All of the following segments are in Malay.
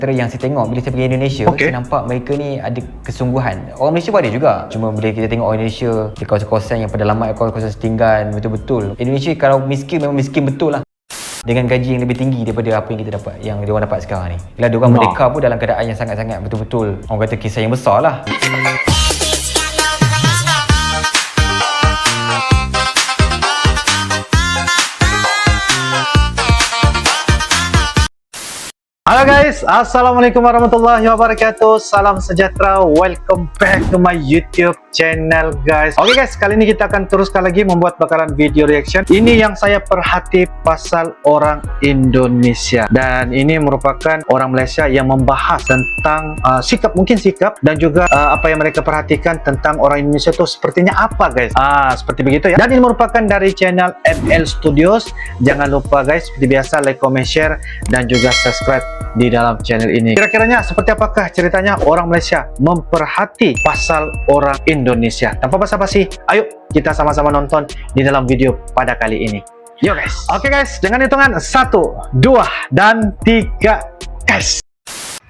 Antara yang saya tengok bila saya pergi Indonesia, saya nampak mereka ni ada kesungguhan. Orang Malaysia pun ada juga. Cuma bila kita tengok orang Indonesia di kawasan-kawasan yang pedalaman, kawasan setinggan, betul-betul Indonesia kalau miskin memang miskin betul lah, dengan gaji yang lebih tinggi daripada apa yang kita dapat, yang diorang dapat sekarang ni. Bila diorang merdeka pun dalam keadaan yang sangat-sangat betul-betul, orang kata kisah yang besar lah. Halo guys, Assalamualaikum warahmatullahi wabarakatuh. Salam sejahtera, welcome back to my YouTube channel guys. Oke guys, kali ini kita akan teruskan lagi membuat bakalan video reaction. Ini yang saya perhati pasal orang Indonesia, dan ini merupakan orang Malaysia yang membahas tentang sikap dan juga apa yang mereka perhatikan tentang orang Indonesia itu sepertinya apa guys. Seperti begitu ya. Dan ini merupakan dari channel ML Studios. Jangan lupa guys, seperti biasa like, comment, share dan juga subscribe di dalam channel ini. Kira-kiranya seperti apakah ceritanya orang Malaysia memperhati pasal orang Indonesia? Tanpa basa-basi, ayo kita sama-sama nonton di dalam video pada kali ini. Yo guys. Oke guys, dengan hitungan 1, 2, dan 3 guys.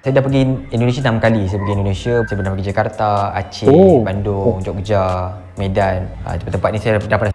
Saya dah pergi Indonesia 6 kali. Saya pergi Indonesia, saya pernah pergi Jakarta, Aceh, Bandung, Jogja, Medan. Tempat-tempat ni saya dah pernah.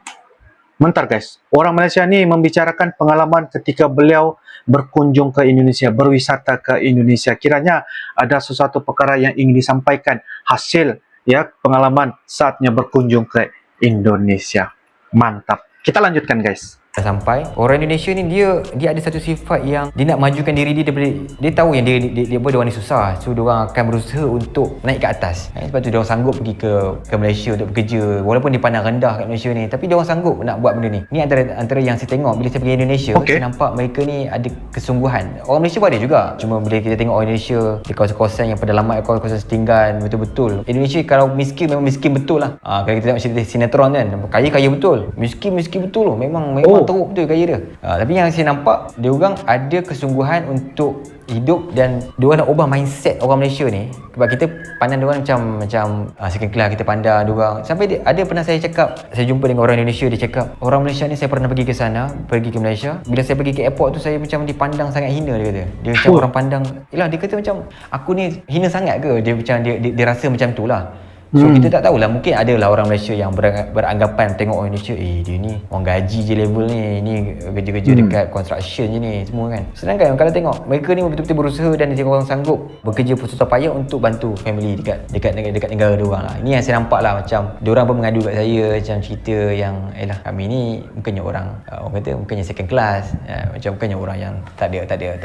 Bentar guys, orang Malaysia ni membicarakan pengalaman ketika beliau berkunjung ke Indonesia, berwisata ke Indonesia. Kiranya ada sesuatu perkara yang ingin disampaikan hasil ya pengalaman saatnya berkunjung ke Indonesia. Mantap. Kita lanjutkan guys. Sampai orang Indonesia ni dia ada satu sifat yang dia nak majukan diri dia daripada dia tahu yang dia orang ni susah, so dia orang akan berusaha untuk naik ke atas. Sebab tu dia orang sanggup pergi ke Malaysia untuk bekerja walaupun dipandang rendah kat Malaysia ni, tapi dia orang sanggup nak buat benda ni. Ni antara yang saya tengok bila saya pergi Indonesia. Saya nampak mereka ni ada kesungguhan. Orang Malaysia pun ada juga. Cuma bila kita tengok orang Indonesia di kawasan-kawasan yang pedalaman, kawasan setinggan, betul-betul Indonesia kalau miskin memang miskin betul lah. Kalau kita tengok cerita sinetron kan, kaya betul, miskin betul loh. Memang teruk betul gaya dia. Tapi yang saya nampak, dia orang ada kesungguhan untuk hidup dan dia orang nak ubah mindset orang Malaysia ni. Sebab kita pandang dia orang macam second class, kita pandang dia orang. Sampai ada pernah saya cakap, saya jumpa dengan orang Indonesia, dia cakap, orang Malaysia ni saya pernah pergi ke sana, pergi ke Malaysia. Bila saya pergi ke airport tu, saya macam dipandang sangat hina, dia kata. Dia macam orang pandang, yelah, dia kata macam aku ni hina sangat ke? Dia macam dia rasa macam tu lah. So kita tak tahulah, mungkin adalah orang Malaysia yang beranggapan tengok orang Indonesia, dia ni orang gaji je level ni kerja-kerja dekat construction je ni semua kan. Sedangkan kalau tengok mereka ni betul-betul berusaha dan dia orang sanggup bekerja susah payah untuk bantu family dekat negara dia orang lah. Ini yang saya nampak lah, macam dia orang pun mengadu kat saya macam cerita yang kami ni bukannya orang kata bukannya second class, macam bukannya orang yang tak ada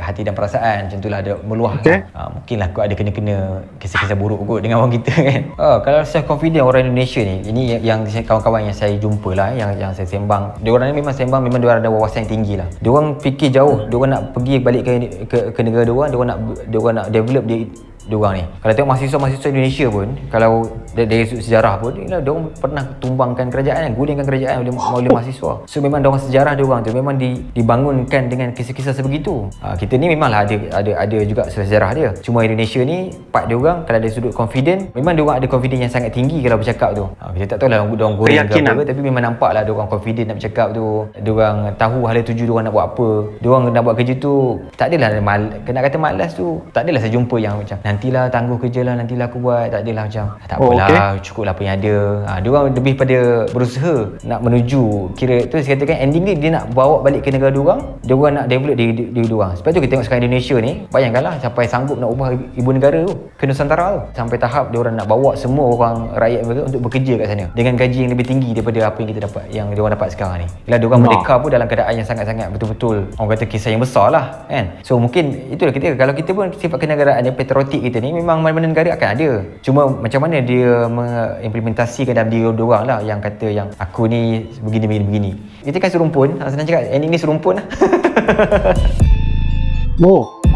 hati dan perasaan, macam itulah, ada meluahkan. Mungkinlah aku ada kena kisah-kisah buruk kot dengan orang kita kan. Kalau self confident orang Indonesia ni, ini yang kawan-kawan yang saya jumpa lah, yang saya sembang, dia orang ni memang sembang, memang dia orang ada wawasan yang tinggi lah. Dia orang fikir jauh, dia orang nak pergi balik ke negara dia orang nak develop dia orang ni. Kalau tengok mahasiswa Indonesia pun, kalau dari sejarah pun, dia orang pernah tumbangkan kerajaan, gulingkan kerajaan oleh mahasiswa. So memang dia orang sejarah dia orang tu memang dibangunkan dengan kisah-kisah sebegitu. Kita ni memanglah ada juga sejarah dia. Cuma Indonesia ni part dia orang kalau dari sudut confident, memang dia orang ada confident yang sangat tinggi kalau bercakap tu. Kita tak tahulah dia orang goreng ke apa, tapi memang nampaklah dia orang confident nak bercakap tu. Dia orang tahu hala tuju dia orang nak buat apa. Dia orang nak buat kerja tu, tak adalah kena kata malas tu. Tak adalah saya jumpa yang macam nantilah tangguh kerja lah, nantilah aku buat. Tak adalah macam tak apalah, cukuplah apa yang ada. Dia orang lebih pada berusaha nak menuju, kira tu saya katakan ending dia nak bawa balik ke negara dia orang nak develop diri dia orang. Sebab tu kita tengok sekarang Indonesia ni, bayangkanlah sampai sanggup nak ubah ibu negara tu ke Nusantara tu, sampai tahap dia orang nak bawa semua orang rakyat mereka untuk bekerja kat sana dengan gaji yang lebih tinggi daripada apa yang kita dapat, yang dia orang dapat sekarang ni. Bila dia orang merdeka pun dalam keadaan yang sangat-sangat betul-betul, orang kata kisah yang besar lah kan. So mungkin itulah kita, kalau kita pun sifat kenegaraan yang patriotik kita ni, memang mana-mana negara akan ada. Cuma macam mana dia mengimplementasikan dalam diri dia orang lah, yang kata yang aku ni begini. Kita kan serumpun, senang cakap, ending ni serumpun lah.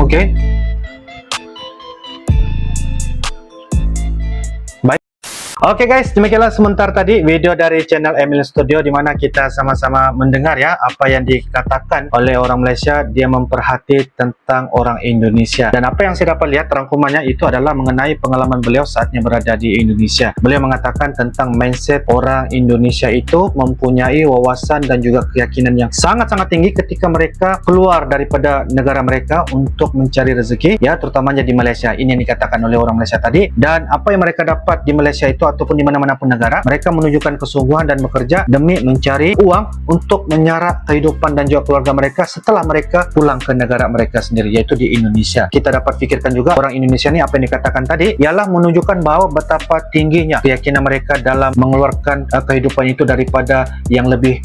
Okay. Oke guys, demikianlah sebentar tadi video dari channel Emil Studio, di mana kita sama-sama mendengar ya apa yang dikatakan oleh orang Malaysia. Dia memperhati tentang orang Indonesia, dan apa yang saya dapat lihat rangkumannya itu adalah mengenai pengalaman beliau saatnya berada di Indonesia. Beliau mengatakan tentang mindset orang Indonesia itu mempunyai wawasan dan juga keyakinan yang sangat-sangat tinggi ketika mereka keluar daripada negara mereka untuk mencari rezeki ya, terutamanya di Malaysia. Ini yang dikatakan oleh orang Malaysia tadi. Dan apa yang mereka dapat di Malaysia itu ataupun di mana-mana pun negara, mereka menunjukkan kesungguhan dan bekerja demi mencari uang untuk menyara kehidupan dan juga keluarga mereka setelah mereka pulang ke negara mereka sendiri, yaitu di Indonesia. Kita dapat fikirkan juga orang Indonesia ini, apa yang dikatakan tadi ialah menunjukkan bahwa betapa tingginya keyakinan mereka dalam mengeluarkan kehidupan itu daripada yang lebih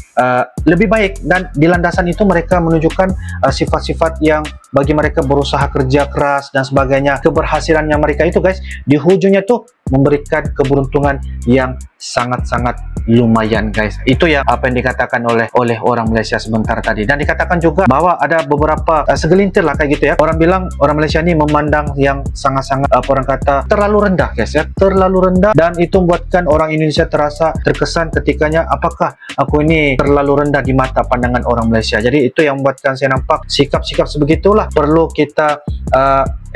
baik, dan di landasan itu mereka menunjukkan sifat-sifat yang bagi mereka berusaha kerja keras dan sebagainya. Keberhasilannya mereka itu guys, di ujungnya tuh memberikan keberuntungan yang sangat-sangat lumayan guys. Itu ya apa yang dikatakan oleh orang Malaysia sebentar tadi. Dan dikatakan juga bahwa ada beberapa segelintir lah kayak gitu ya, orang bilang orang Malaysia ini memandang yang sangat-sangat orang kata terlalu rendah guys ya, terlalu rendah, dan itu membuatkan orang Indonesia terasa terkesan ketikanya, apakah aku ini terlalu rendah di mata pandangan orang Malaysia. Jadi itu yang membuatkan saya nampak sikap-sikap sebegitulah perlu kita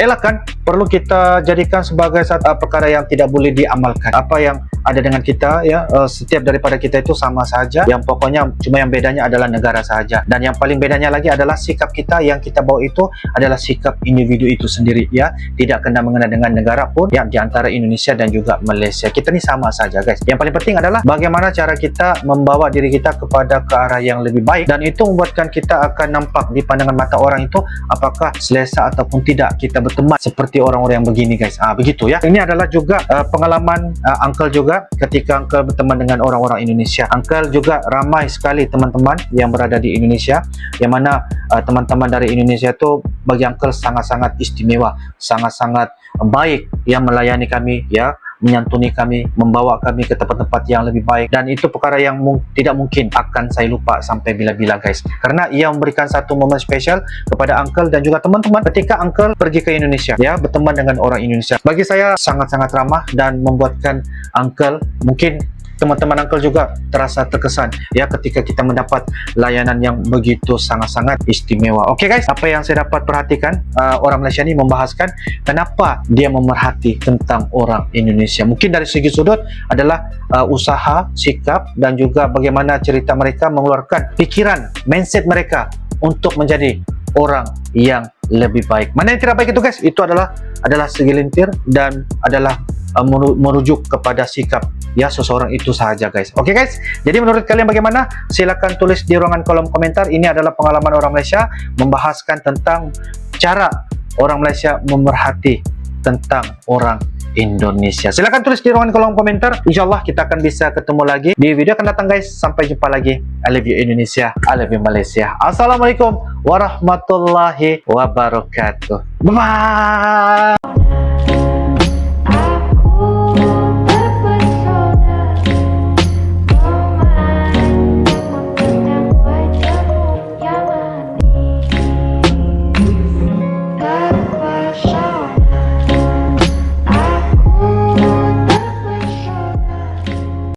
elakkan, perlu kita jadikan sebagai satu perkara yang tidak boleh diamalkan. Apa yang ada dengan kita ya, setiap daripada kita itu sama saja, yang pokoknya cuma yang bedanya adalah negara saja. Dan yang paling bedanya lagi adalah sikap kita yang kita bawa itu adalah sikap individu itu sendiri ya, tidak kena mengena dengan negara pun yang di antara Indonesia dan juga Malaysia. Kita ni sama saja guys. Yang paling penting adalah bagaimana cara kita membawa diri kita kepada ke arah yang lebih baik, dan itu membuatkan kita akan nampak di pandangan mata orang itu apakah selesa ataupun tidak kita berteman seperti orang-orang yang begini guys. Begitu ya. Ini adalah juga pengalaman Uncle juga ketika Uncle berteman dengan orang-orang Indonesia. Uncle juga ramai sekali teman-teman yang berada di Indonesia, yang mana teman-teman dari Indonesia itu bagi Uncle sangat-sangat istimewa, sangat-sangat baik yang melayani kami ya, menyantuni kami, membawa kami ke tempat-tempat yang lebih baik. Dan itu perkara yang tidak mungkin akan saya lupa sampai bila-bila guys, karena ia memberikan satu momen spesial kepada Uncle dan juga teman-teman ketika Uncle pergi ke Indonesia ya, berteman dengan orang Indonesia. Bagi saya sangat-sangat ramah dan membuatkan Uncle, mungkin teman-teman Uncle juga terasa terkesan ya ketika kita mendapat layanan yang begitu sangat-sangat istimewa. Oke guys, apa yang saya dapat perhatikan, orang Malaysia ini membahaskan kenapa dia memerhati tentang orang Indonesia. Mungkin dari segi sudut adalah usaha, sikap, dan juga bagaimana cerita mereka mengeluarkan pikiran, mindset mereka untuk menjadi orang yang lebih baik. Mana yang tidak baik itu guys, itu adalah segelintir dan adalah merujuk kepada sikap ya seseorang itu saja guys. Oke guys, jadi menurut kalian bagaimana? Silakan tulis di ruangan kolom komentar. Ini adalah pengalaman orang Malaysia membahaskan tentang cara orang Malaysia memerhati tentang orang Indonesia. Silakan tulis di ruangan kolom komentar. InsyaAllah kita akan bisa ketemu lagi di video akan datang guys. Sampai jumpa lagi. I love you Indonesia, I love you Malaysia. Assalamualaikum warahmatullahi wabarakatuh. Bye bye.